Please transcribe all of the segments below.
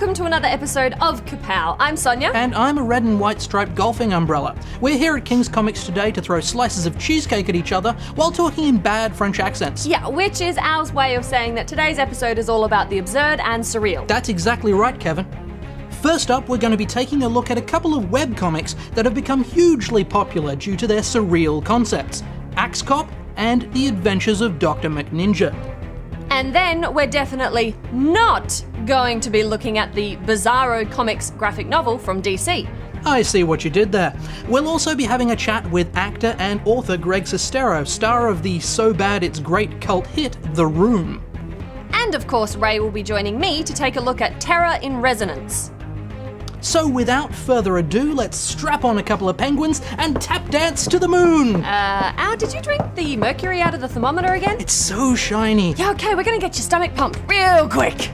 welcome to another episode of Kapow. I'm Sonya. And I'm a red and white striped golfing umbrella. We're here at King's Comics today to throw slices of cheesecake at each other while talking in bad French accents. Yeah, which is our way of saying that today's episode is all about the absurd and surreal. That's exactly right, Kevin. First up, we're going to be taking a look at a couple of webcomics that have become hugely popular due to their surreal concepts. Axe Cop and The Adventures of Dr. McNinja. And then we're definitely not going to be looking at the Bizarro Comics graphic novel from DC. I see what you did there. We'll also be having a chat with actor and author Greg Sestero, star of the so bad it's great cult hit The Room. And of course, Ray will be joining me to take a look at Terror in Resonance. So without further ado, let's strap on a couple of penguins and tap dance to the moon! Al, did you drink the mercury out of the thermometer again? It's so shiny. Yeah, okay, we're gonna get your stomach pumped real quick.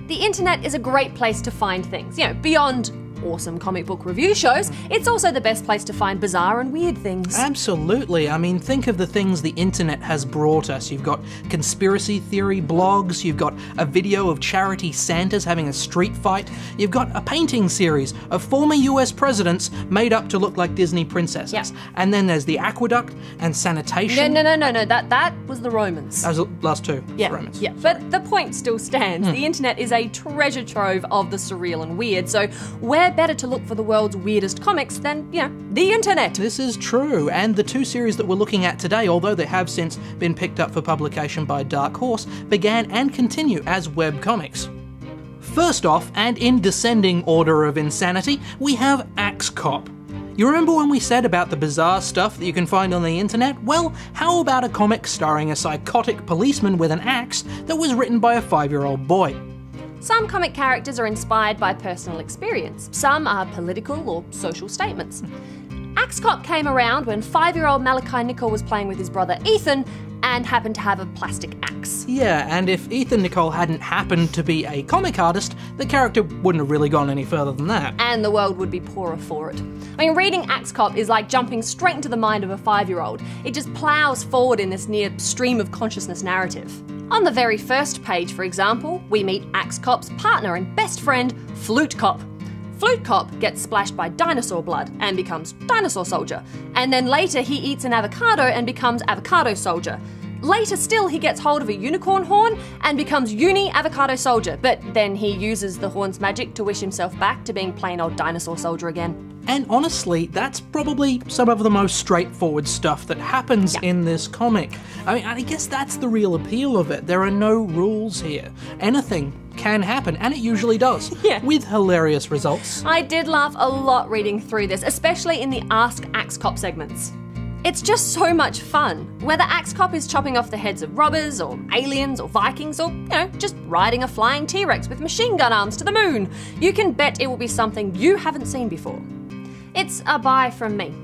The internet is a great place to find things, beyond awesome comic book review shows. It's also the best place to find bizarre and weird things. Absolutely. I mean, think of the things the internet has brought us. You've got conspiracy theory blogs, you've got a video of charity Santas having a street fight, you've got a painting series of former US presidents made up to look like Disney princesses. Yeah. And then there's the aqueduct and sanitation. No, that was the Romans. That was the last two. Yeah, Romans. yeah. But the point still stands. The internet is a treasure trove of the surreal and weird, so where better to look for the world's weirdest comics than, the internet. This is true, and the two series that we're looking at today, although they have since been picked up for publication by Dark Horse, began and continue as webcomics. First off, and in descending order of insanity, we have Axe Cop. You remember when we said about the bizarre stuff that you can find on the internet? Well, how about a comic starring a psychotic policeman with an axe that was written by a 5-year-old boy? Some comic characters are inspired by personal experience. Some are political or social statements. Axe Cop came around when 5-year-old Malachi Nicol was playing with his brother Ethan and happened to have a plastic axe. Yeah, and if Ethan Nicol hadn't happened to be a comic artist, the character wouldn't have really gone any further than that. And the world would be poorer for it. I mean, reading Axe Cop is like jumping straight into the mind of a 5-year-old. It just plows forward in this near stream of consciousness narrative. On the very first page, for example, we meet Axe Cop's partner and best friend, Flute Cop. Flute Cop gets splashed by dinosaur blood and becomes Dinosaur Soldier. And then later he eats an avocado and becomes Avocado Soldier. Later still, he gets hold of a unicorn horn and becomes Avocado Soldier, but then he uses the horn's magic to wish himself back to being plain old Dinosaur Soldier again. And honestly, that's probably some of the most straightforward stuff that happens in this comic. I mean, I guess that's the real appeal of it. There are no rules here. Anything can happen, and it usually does, with hilarious results. I did laugh a lot reading through this, especially in the Ask Axe Cop segments. It's just so much fun. Whether Axe Cop is chopping off the heads of robbers, or aliens, or Vikings, or, just riding a flying T-Rex with machine gun arms to the moon, you can bet it will be something you haven't seen before. It's a buy from me.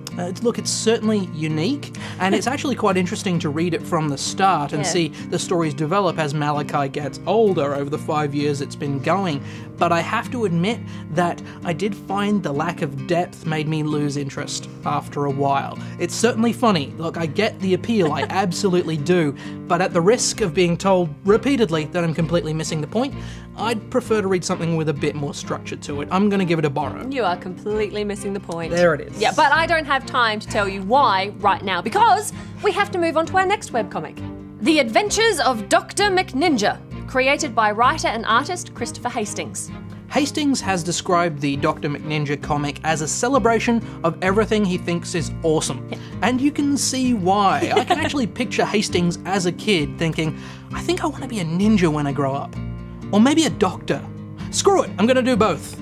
Look, it's certainly unique, and it's actually quite interesting to read it from the start and see the stories develop as Malachi gets older over the 5 years it's been going. But I have to admit that I did find the lack of depth made me lose interest after a while. It's certainly funny. Look, I get the appeal, I absolutely do, but at the risk of being told repeatedly that I'm completely missing the point, I'd prefer to read something with a bit more structure to it. I'm going to give it a borrow. You are completely missing the point. There it is. Yeah, but I don't have time to tell you why right now, because we have to move on to our next webcomic. The Adventures of Dr. McNinja, created by writer and artist Christopher Hastings. Hastings has described the Dr. McNinja comic as a celebration of everything he thinks is awesome. And you can see why. I can actually picture Hastings as a kid thinking, I think I want to be a ninja when I grow up. Or maybe a doctor. Screw it, I'm going to do both.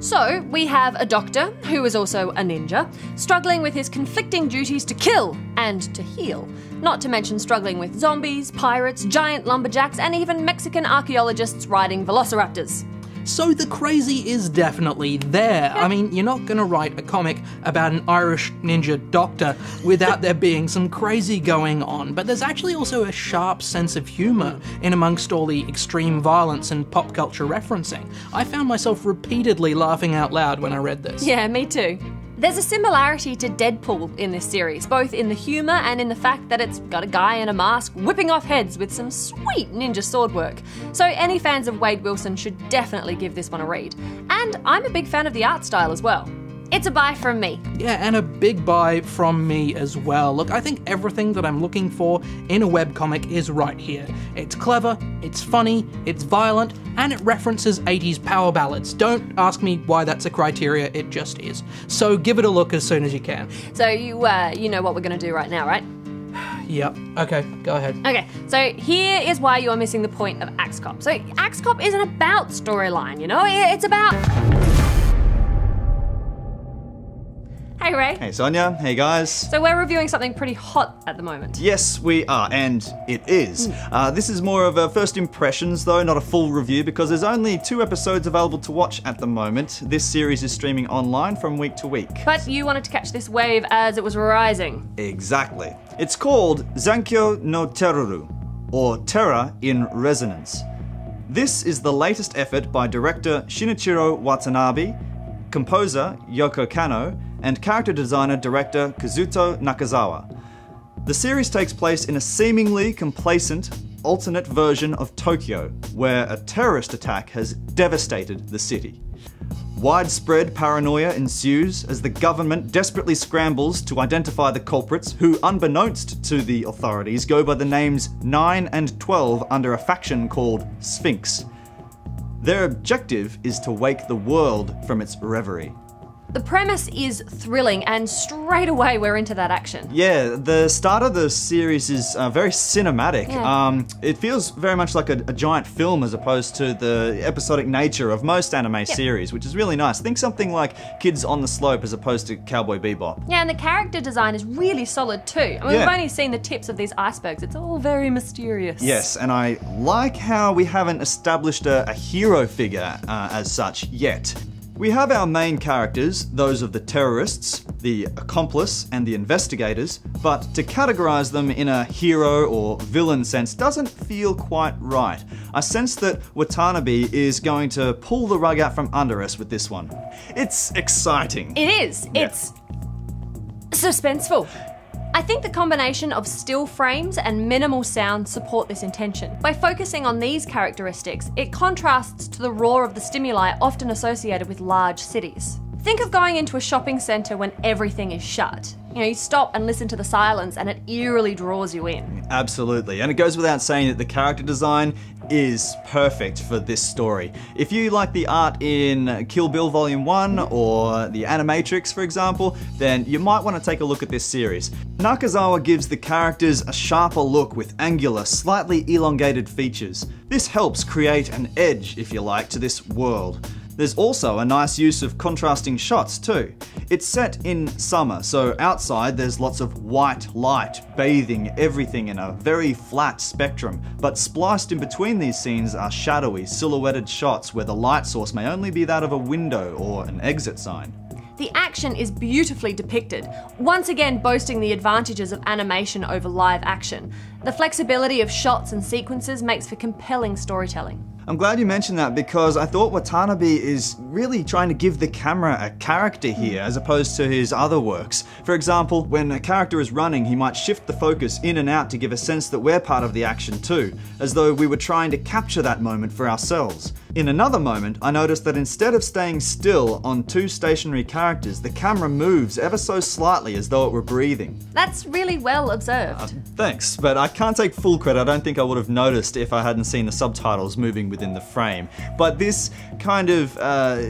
So, we have a doctor, who is also a ninja, struggling with his conflicting duties to kill and to heal. Not to mention struggling with zombies, pirates, giant lumberjacks, and even Mexican archaeologists riding velociraptors. So the crazy is definitely there. I mean, you're not going to write a comic about an Irish ninja doctor without there being some crazy going on, but there's actually also a sharp sense of humour in amongst all the extreme violence and pop culture referencing. I found myself repeatedly laughing out loud when I read this. Yeah, me too. There's a similarity to Deadpool in this series, both in the humour and in the fact that it's got a guy in a mask whipping off heads with some sweet ninja sword work. So any fans of Wade Wilson should definitely give this one a read. And I'm a big fan of the art style as well. It's a buy from me. Yeah, and a big buy from me as well. Look, I think everything that I'm looking for in a webcomic is right here. It's clever, it's funny, it's violent, and it references 80s power ballads. Don't ask me why that's a criteria, it just is. So give it a look as soon as you can. So you know what we're going to do right now, right? Yep. Okay, go ahead. Okay, so here is why you're missing the point of Axe Cop. So Axe Cop isn't about storyline, you know? It's about... Hey Ray. Hey Sonya, hey guys. So we're reviewing something pretty hot at the moment. Yes, we are, and it is. This is more of a first impressions though, not a full review, because there's only 2 episodes available to watch at the moment. This series is streaming online from week to week. But you wanted to catch this wave as it was rising. Exactly. It's called Zankyo no Teruru, or Terror in Resonance. This is the latest effort by director Shinichiro Watanabe, composer Yoko Kanno, and character designer-director Kazuto Nakazawa. The series takes place in a seemingly complacent, alternate version of Tokyo, where a terrorist attack has devastated the city. Widespread paranoia ensues as the government desperately scrambles to identify the culprits who, unbeknownst to the authorities, go by the names 9 and 12 under a faction called Sphinx. Their objective is to wake the world from its reverie. The premise is thrilling, and straight away we're into that action. Yeah, the start of the series is very cinematic. Yeah. It feels very much like a giant film as opposed to the episodic nature of most anime series, which is really nice. Think something like Kids on the Slope as opposed to Cowboy Bebop. Yeah, and the character design is really solid too. I mean, we've only seen the tips of these icebergs. It's all very mysterious. Yes, and I like how we haven't established a hero figure as such yet. We have our main characters, those of the terrorists, the accomplice, and the investigators, but to categorize them in a hero or villain sense doesn't feel quite right. I sense that Watanabe is going to pull the rug out from under us with this one. It's exciting. It is. Yeah. It's suspenseful. I think the combination of still frames and minimal sound support this intention. By focusing on these characteristics, it contrasts to the roar of the stimuli often associated with large cities. Think of going into a shopping centre when everything is shut. You know, you stop and listen to the silence and it eerily draws you in. Absolutely, and it goes without saying that the character design is perfect for this story. If you like the art in Kill Bill Volume 1 or the Animatrix, for example, then you might want to take a look at this series. Nakazawa gives the characters a sharper look with angular, slightly elongated features. This helps create an edge, if you like, to this world. There's also a nice use of contrasting shots too. It's set in summer, so outside there's lots of white light bathing everything in a very flat spectrum, but spliced in between these scenes are shadowy, silhouetted shots where the light source may only be that of a window or an exit sign. The action is beautifully depicted, once again boasting the advantages of animation over live action. The flexibility of shots and sequences makes for compelling storytelling. I'm glad you mentioned that because I thought Watanabe is really trying to give the camera a character here as opposed to his other works. For example, when a character is running, he might shift the focus in and out to give a sense that we're part of the action too, as though we were trying to capture that moment for ourselves. In another moment, I noticed that instead of staying still on 2 stationary characters, the camera moves ever so slightly as though it were breathing. That's really well observed. Thanks, but I can't take full credit. I don't think I would have noticed if I hadn't seen the subtitles moving within the frame. But this kind of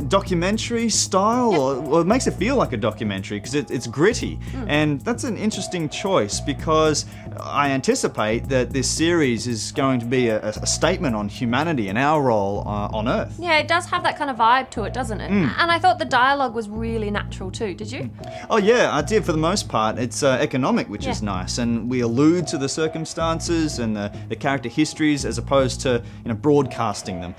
documentary style, or it makes it feel like a documentary because it's gritty. And that's an interesting choice because I anticipate that this series is going to be a statement on humanity and our role on Earth. Yeah, it does have that kind of vibe to it, doesn't it? And I thought the dialogue was really natural too, did you? Oh yeah, I did for the most part. It's economic, which is nice, and we allude to the circumstances and the character histories as opposed to broadcasting them.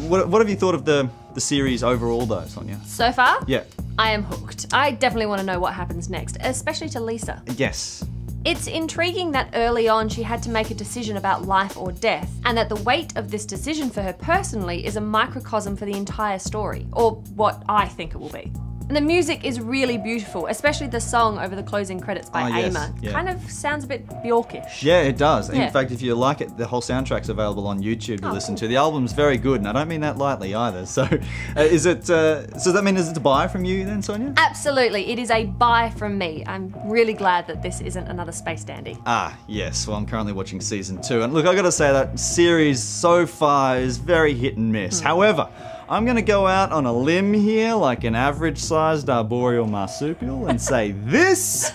What have you thought of the series overall though, Sonya? So far? Yeah. I am hooked. I definitely want to know what happens next, especially to Lisa. Yes. It's intriguing that early on she had to make a decision about life or death, and that the weight of this decision for her personally is a microcosm for the entire story, or what I think it will be. And the music is really beautiful, especially the song over the closing credits by Aimer. Yeah. Kind of sounds a bit Bjorkish. Yeah, it does. Yeah. In fact, if you like it, the whole soundtrack's available on YouTube to listen to. The album's very good, and I don't mean that lightly either. So, is it? So does that mean is it a buy from you then, Sonya? Absolutely, it is a buy from me. I'm really glad that this isn't another Space Dandy. Ah, yes. Well, I'm currently watching season 2, and look, I got to say that series so far is very hit and miss. However, I'm going to go out on a limb here like an average-sized arboreal marsupial and say this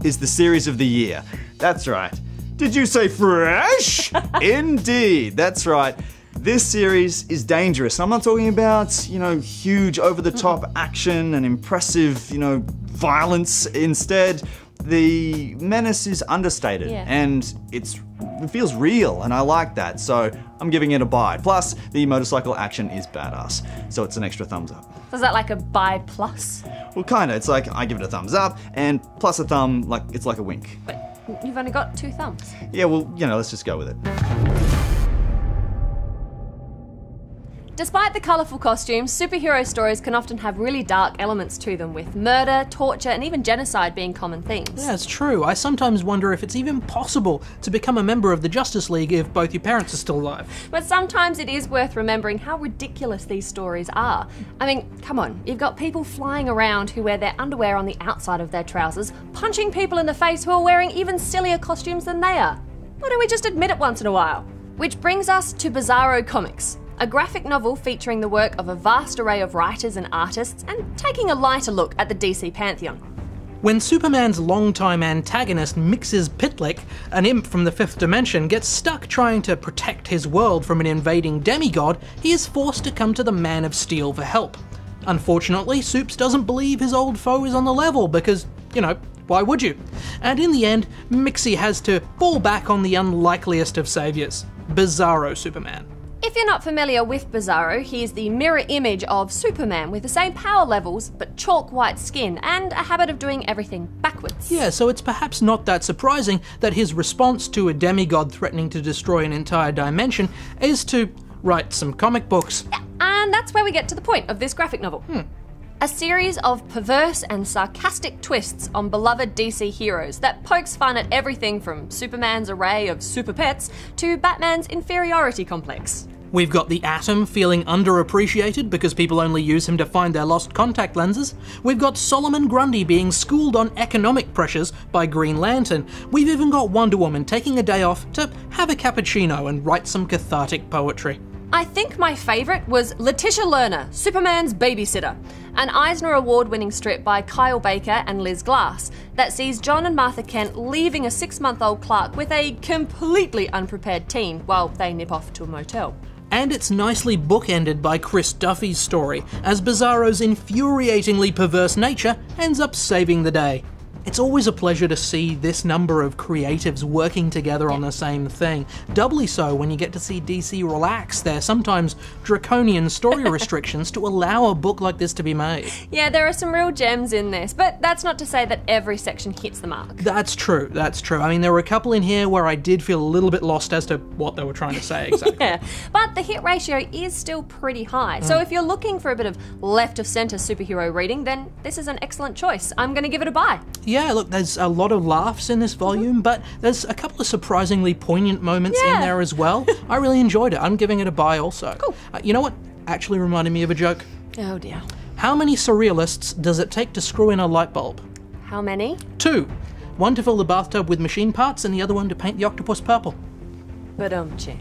is the series of the year. That's right. Did you say fresh? Indeed, that's right. This series is dangerous. I'm not talking about, huge over-the-top action and impressive, violence. Instead, the menace is understated and it feels real, and I like that, so I'm giving it a buy. Plus, the motorcycle action is badass, so it's an extra thumbs up. So is that like a buy plus? Well, kinda. It's like I give it a thumbs up, and plus a thumb, it's like a wink. But you've only got 2 thumbs. Yeah, well, let's just go with it. Despite the colourful costumes, superhero stories can often have really dark elements to them, with murder, torture, and even genocide being common themes. Yeah, it's true. I sometimes wonder if it's even possible to become a member of the Justice League if both your parents are still alive. But sometimes it is worth remembering how ridiculous these stories are. I mean, come on, you've got people flying around who wear their underwear on the outside of their trousers, punching people in the face who are wearing even sillier costumes than they are. Why don't we just admit it once in a while? Which brings us to Bizarro Comics, a graphic novel featuring the work of a vast array of writers and artists and taking a lighter look at the DC pantheon. When Superman's longtime antagonist Mixes Pitlick, an imp from the 5th dimension, gets stuck trying to protect his world from an invading demigod, he is forced to come to the Man of Steel for help. Unfortunately, Supes doesn't believe his old foe is on the level because, why would you? And in the end, Mixie has to fall back on the unlikeliest of saviours, Bizarro Superman. If you're not familiar with Bizarro, he is the mirror image of Superman with the same power levels but chalk white skin and a habit of doing everything backwards. Yeah, so it's perhaps not that surprising that his response to a demigod threatening to destroy an entire dimension is to write some comic books. And that's where we get to the point of this graphic novel. A series of perverse and sarcastic twists on beloved DC heroes that pokes fun at everything from Superman's array of super pets to Batman's inferiority complex. We've got the Atom feeling underappreciated because people only use him to find their lost contact lenses. We've got Solomon Grundy being schooled on economic pressures by Green Lantern. We've even got Wonder Woman taking a day off to have a cappuccino and write some cathartic poetry. I think my favourite was Letitia Lerner, Superman's Babysitter, an Eisner Award-winning strip by Kyle Baker and Liz Glass that sees John and Martha Kent leaving a 6-month-old Clark with a completely unprepared teen while they nip off to a motel. And it's nicely bookended by Chris Duffy's story, as Bizarro's infuriatingly perverse nature ends up saving the day. It's always a pleasure to see this number of creatives working together on the same thing. Doubly so when you get to see DC relax their sometimes draconian story restrictions to allow a book like this to be made. Yeah, there are some real gems in this, but that's not to say that every section hits the mark. That's true. I mean, there were a couple in here where I did feel a little bit lost as to what they were trying to say exactly. Yeah, but the hit ratio is still pretty high. So if you're looking for a bit of left-of-centre superhero reading, then this is an excellent choice. I'm going to give it a buy. Yeah, look, there's a lot of laughs in this volume, but there's a couple of surprisingly poignant moments in there as well. I really enjoyed it. I'm giving it a buy also. Cool. You know what actually reminded me of a joke? Oh dear. How many surrealists does it take to screw in a light bulb? How many? 2. One to fill the bathtub with machine parts and the other one to paint the octopus purple. Ba-dum-chi.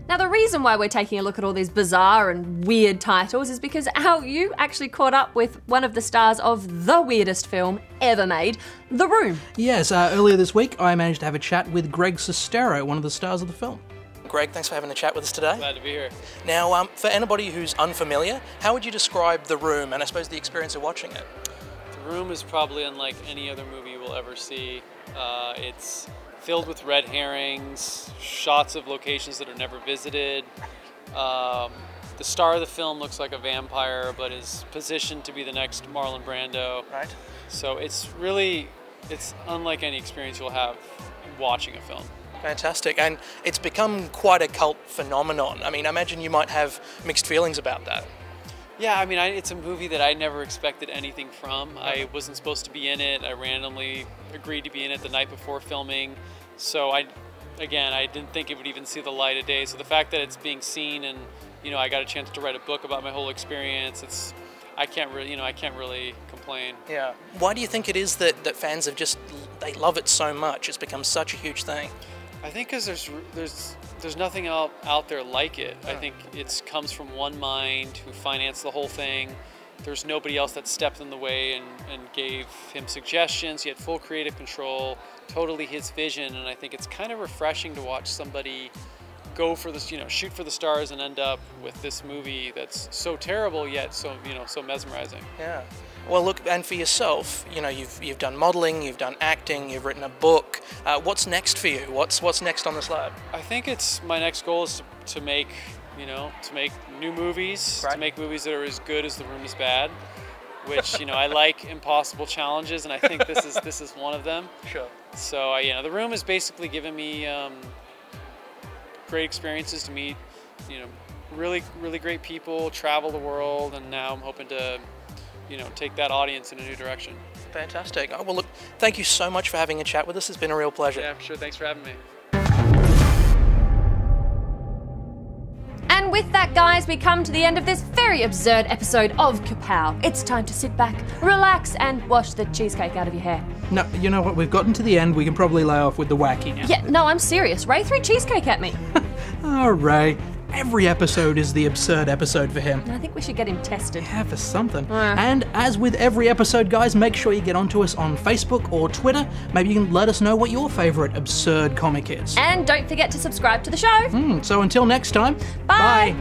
Now, the reason why we're taking a look at all these bizarre and weird titles is because you actually caught up with one of the stars of the weirdest film ever made, The Room. Yes, earlier this week I managed to have a chat with Greg Sestero, one of the stars of the film. Greg, thanks for having a chat with us today. Glad to be here. Now, for anybody who's unfamiliar, how would you describe The Room and I suppose the experience of watching it? The Room is probably unlike any other movie you will ever see. It's filled with red herrings, shots of locations that are never visited. The star of the film looks like a vampire, but is positioned to be the next Marlon Brando. Right. So it's unlike any experience you'll have watching a film. Fantastic. And it's become quite a cult phenomenon. I mean, I imagine you might have mixed feelings about that. Yeah, I mean, it's a movie that I never expected anything from. I wasn't supposed to be in it. I randomly agreed to be in it the night before filming. So I didn't think it would even see the light of day. So the fact that it's being seen and, I got a chance to write a book about my whole experience, I can't really complain. Yeah. Why do you think it is that fans they love it so much? It's become such a huge thing. I think because there's nothing out there like it. I think it comes from one mind who financed the whole thing. There's nobody else that stepped in the way and gave him suggestions. He had full creative control, totally his vision, and I think it's kind of refreshing to watch somebody go for this, shoot for the stars and end up with this movie that's so terrible yet so mesmerizing. Yeah. Well, look, and for yourself, you've done modeling, you've done acting, you've written a book. What's next for you? What's next on the slab? I think my next goal is to make new movies, right. To make movies that are as good as The Room is bad. Which I like impossible challenges, and I think this is one of them. Sure. So The Room has basically given me great experiences to meet, really, really great people, travel the world, and now I'm hoping to, take that audience in a new direction. Fantastic. Oh, well, look, thank you so much for having a chat with us. It's been a real pleasure. Yeah, sure. Thanks for having me. And with that, guys, we come to the end of this very absurd episode of Kapow. It's time to sit back, relax, and wash the cheesecake out of your hair. No, you know what? We've gotten to the end. We can probably lay off with the wacky now. Yeah, no, I'm serious. Ray threw cheesecake at me. Oh, Ray. Every episode is the absurd episode for him. I think we should get him tested. Yeah, for something. And as with every episode, guys, make sure you get onto us on Facebook or Twitter. Maybe you can let us know what your favourite absurd comic is. And don't forget to subscribe to the show. So until next time, Bye.